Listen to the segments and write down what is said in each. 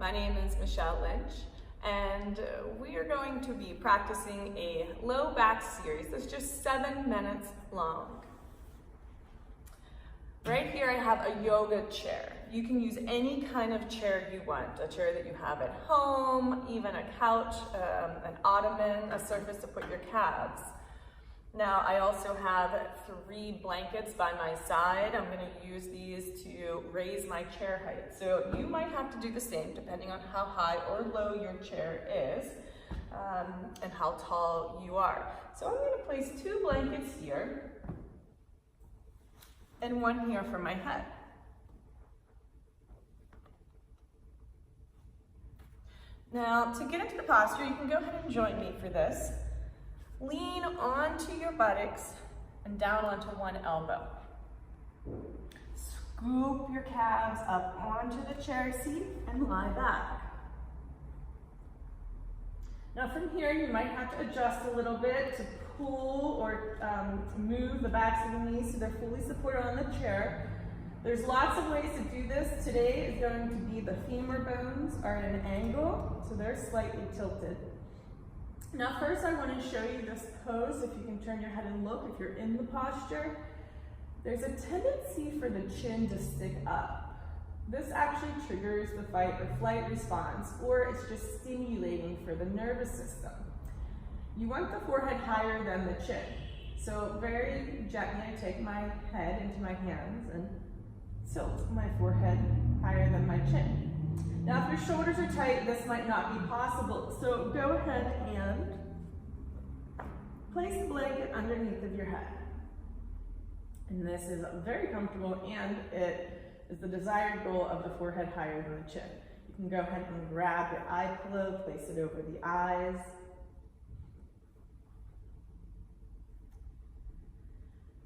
My name is Michelle Lynch, and we are going to be practicing a low back series that's just 7 minutes long. Right here I have a yoga chair. You can use any kind of chair you want, a chair that you have at home, even a couch, an ottoman, a surface to put your calves. Now I also have 3 blankets by my side. I'm going to use these to raise my chair height. So you might have to do the same depending on how high or low your chair is and how tall you are. So I'm going to place 2 blankets here and 1 here for my head. Now to get into the posture, you can go ahead and join me for this. Lean onto your buttocks and down onto one elbow. Scoop your calves up onto the chair seat and lie back. Now from here, you might have to adjust a little bit to pull or move the backs of the knees so they're fully supported on the chair. There's lots of ways to do this. Today is going to be the femur bones are at an angle, so they're slightly tilted. Now first I want to show you this pose. If you can turn your head and look, if you're in the posture, there's a tendency for the chin to stick up. This actually triggers the fight or flight response, or it's just stimulating for the nervous system. You want the forehead higher than the chin. So very gently I take my head into my hands and tilt my forehead higher than my chin. Now, if your shoulders are tight, this might not be possible. So go ahead and place the blanket underneath of your head. And this is very comfortable, and it is the desired goal of the forehead higher than the chin. You can go ahead and grab your eye pillow, place it over the eyes.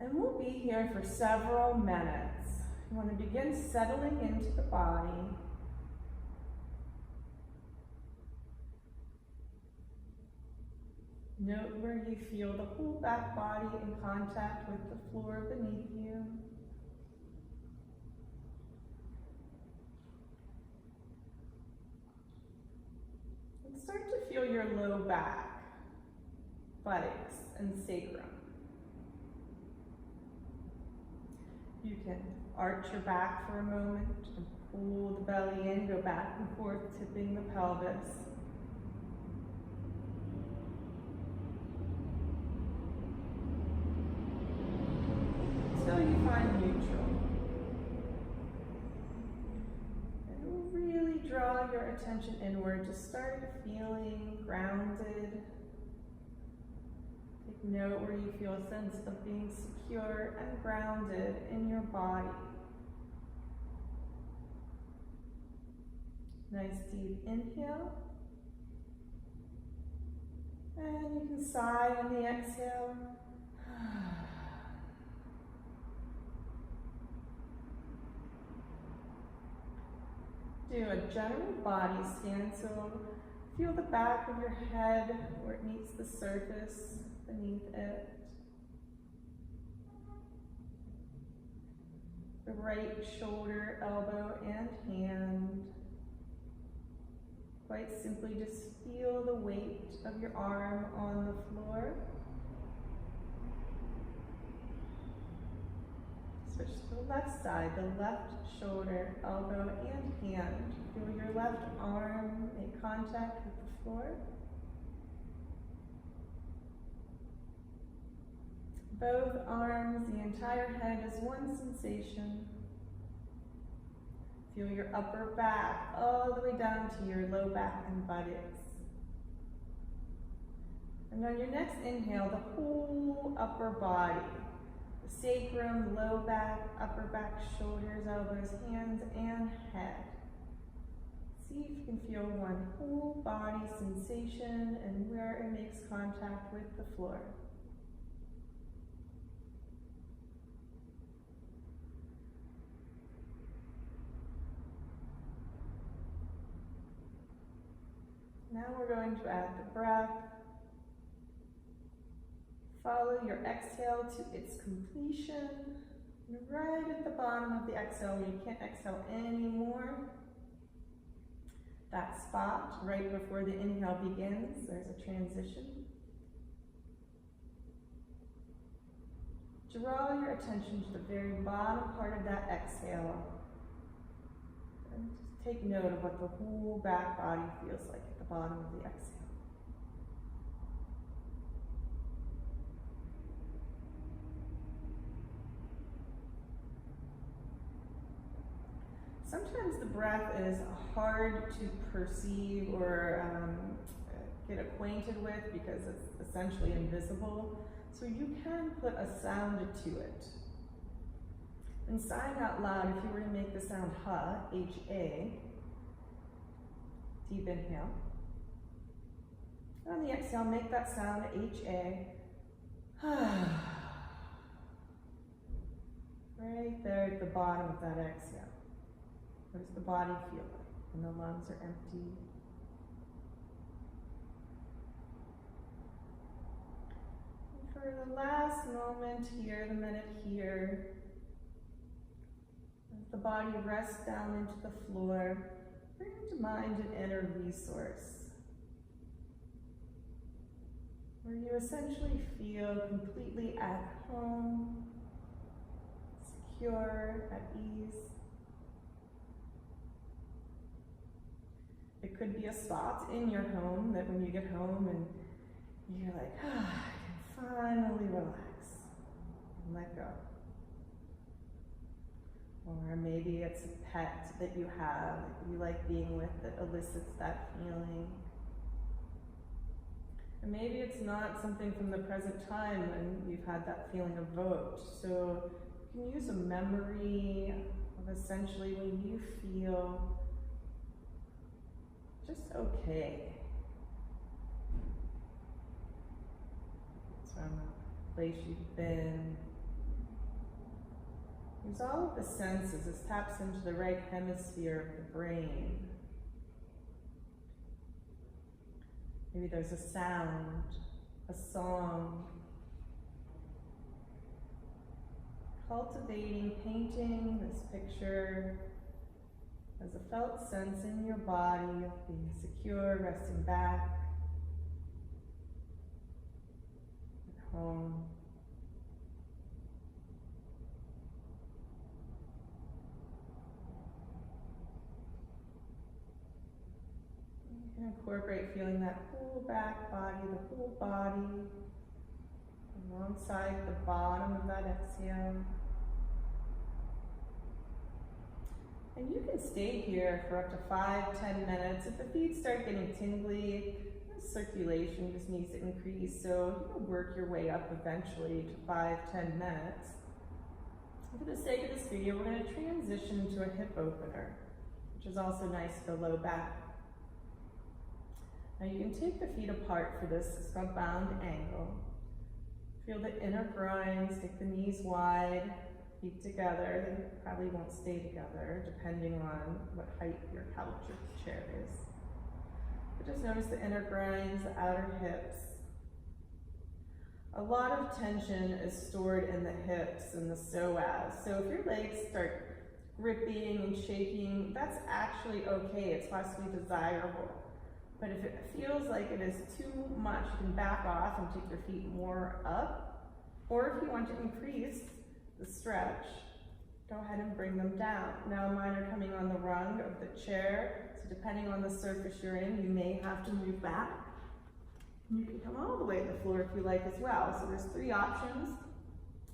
And we'll be here for several minutes. You want to begin settling into the body. Note where you feel the whole back body in contact with the floor beneath you. And start to feel your low back, buttocks, and sacrum. You can arch your back for a moment and pull the belly in, go back and forth, tipping the pelvis. Until you find neutral. And really draw your attention inward. Just start feeling grounded. Take note where you feel a sense of being secure and grounded in your body. Nice deep inhale. And you can sigh on the exhale. Do a general body scan, so feel the back of your head where it meets the surface beneath it. The right shoulder, elbow, and hand. Quite simply just feel the weight of your arm on the floor. Switch to the left side, the left shoulder, elbow, and hand. Feel your left arm make contact with the floor. Both arms, the entire head is one sensation. Feel your upper back all the way down to your low back and buttocks. And on your next inhale, the whole upper body. The sacrum, low back, upper back, shoulders, elbows, hands, and head. See if you can feel one whole body sensation and where it makes contact with the floor. Now we're going to add the breath. Follow your exhale to its completion. And right at the bottom of the exhale, where you can't exhale anymore, that spot right before the inhale begins. There's a transition. Draw your attention to the very bottom part of that exhale. And just take note of what the whole back body feels like at the bottom of the exhale. Sometimes the breath is hard to perceive or get acquainted with because it's essentially invisible. So you can put a sound to it. And sighing out loud, if you were to make the sound ha, H-A, deep inhale. On the exhale, make that sound H-A. Right there at the bottom of that exhale. What does the body feel like when the lungs are empty? And for the last moment here, the minute here, as the body rests down into the floor, bring to mind an inner resource where you essentially feel completely at home, secure, at ease. It could be a spot in your home that when you get home and you're like, I can finally relax and let go. Or maybe it's a pet that you have that you like being with that elicits that feeling. And maybe it's not something from the present time when you've had that feeling evoked. So you can use a memory of essentially when you feel just okay. It's from a place you've been. Use all of the senses. This taps into the right hemisphere of the brain. Maybe there's a sound, a song. Cultivating, painting this picture as a felt sense in your body of being secure, resting back, at home. You can incorporate feeling that whole back body, the whole body, alongside the bottom of that exhale. And you can stay here for up to 5-10 minutes. If the feet start getting tingly, circulation just needs to increase, so you'll work your way up eventually to 5-10 minutes. For the sake of this video, we're going to transition to a hip opener, which is also nice for the low back. Now you can take the feet apart for this. It's called bound angle. Feel the inner groins, take the knees wide. Feet together. They probably won't stay together depending on what height your couch or chair is. But just notice the inner groins, the outer hips. A lot of tension is stored in the hips and the psoas. So if your legs start gripping and shaking, that's actually okay. It's possibly desirable. But if it feels like it is too much, you can back off and take your feet more up. Or if you want to increase the stretch, go ahead and bring them down. Now mine are coming on the rung of the chair, so depending on the surface you're in, you may have to move back. You can come all the way to the floor if you like as well. So there's 3 options.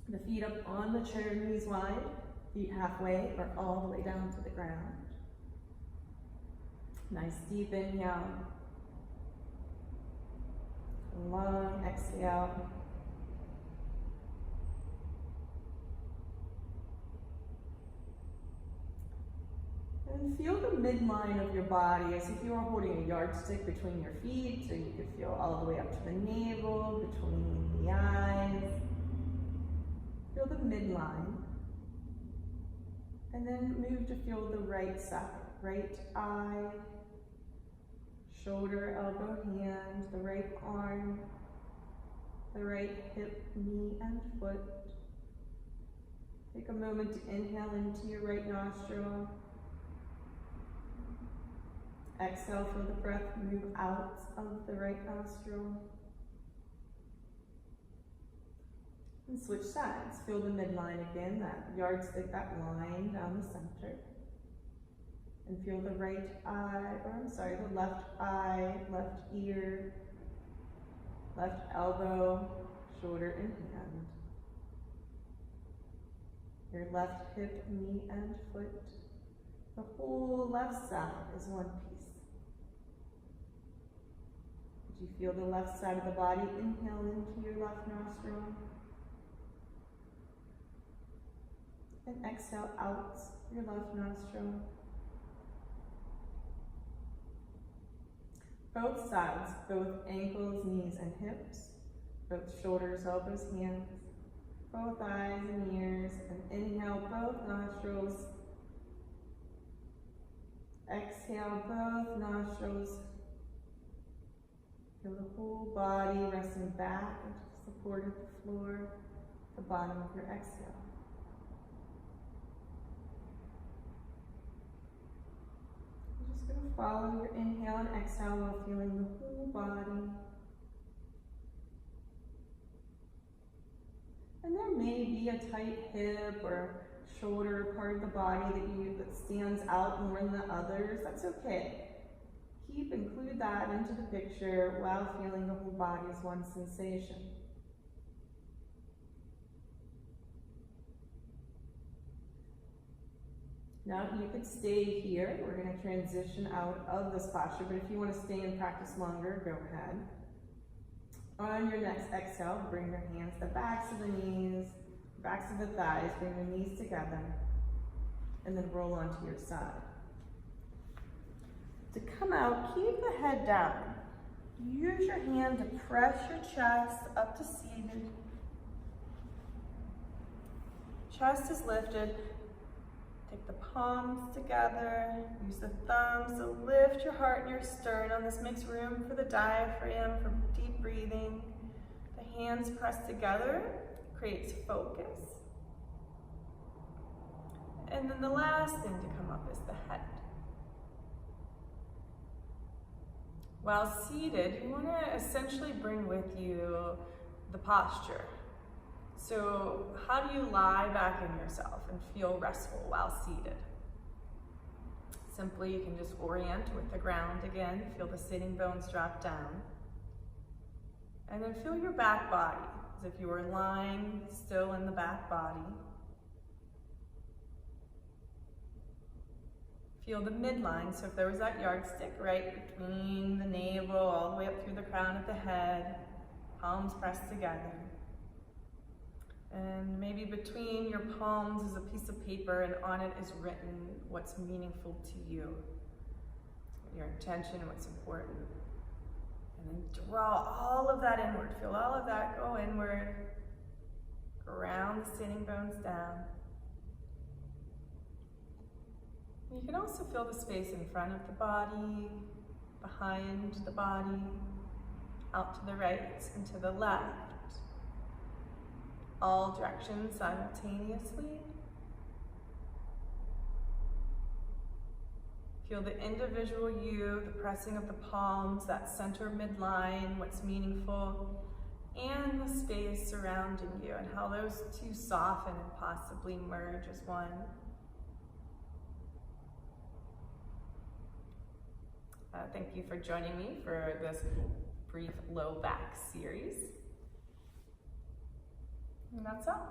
The feet up on the chair, knees wide, feet halfway, or all the way down to the ground. Nice deep inhale. Long exhale. And feel the midline of your body as if you were holding a yardstick between your feet, so you could feel all the way up to the navel, between the eyes. Feel the midline. And then move to feel the right side, right eye, shoulder, elbow, hand, the right arm, the right hip, knee, and foot. Take a moment to inhale into your right nostril. Exhale, feel the breath move out of the right nostril. And switch sides. Feel the midline again, that yardstick, that line down the center. And feel the right eye, or I'm sorry, the left eye, left ear, left elbow, shoulder, and hand. Your left hip, knee, and foot. The whole left side is one piece. Did you feel the left side of the body? Inhale into your left nostril. And exhale out your left nostril. Both sides, both ankles, knees, and hips. Both shoulders, elbows, hands. Both eyes and ears. And inhale, both nostrils. Exhale, both nostrils. Feel the whole body resting back into the support of the floor, the bottom of your exhale. You're just going to follow your inhale and exhale while feeling the whole body. And there may be a tight hip or shoulder part of the body that stands out more than the others. That's okay. Include that into the picture while feeling the whole body as one sensation. Now you could stay here. We're going to transition out of this posture, but if you want to stay and practice longer, go ahead. On your next exhale, bring your hands to the backs of the knees, backs of the thighs, bring your knees together, and then roll onto your side. To come out, keep the head down. Use your hand to press your chest up to seated. Chest is lifted. Take the palms together. Use the thumbs to lift your heart and your sternum. This makes room for the diaphragm, for deep breathing. The hands pressed together creates focus. And then the last thing to come up is the head. While seated, you want to essentially bring with you the posture. So how do you lie back in yourself and feel restful while seated? Simply, you can just orient with the ground again. Feel the sitting bones drop down. And then feel your back body, as if you were lying still in the back body. Feel the midline, so if there was that yardstick right between the navel all the way up through the crown of the head, palms pressed together. And maybe between your palms is a piece of paper and on it is written what's meaningful to you, your intention, what's important. And then draw all of that inward, feel all of that go inward, ground the sitting bones down. You can also feel the space in front of the body, behind the body, out to the right and to the left. All directions simultaneously. Feel the individual you, the pressing of the palms, that center midline, what's meaningful, and the space surrounding you, and how those two soften and possibly merge as one. Thank you for joining me for this brief low back series. And that's all.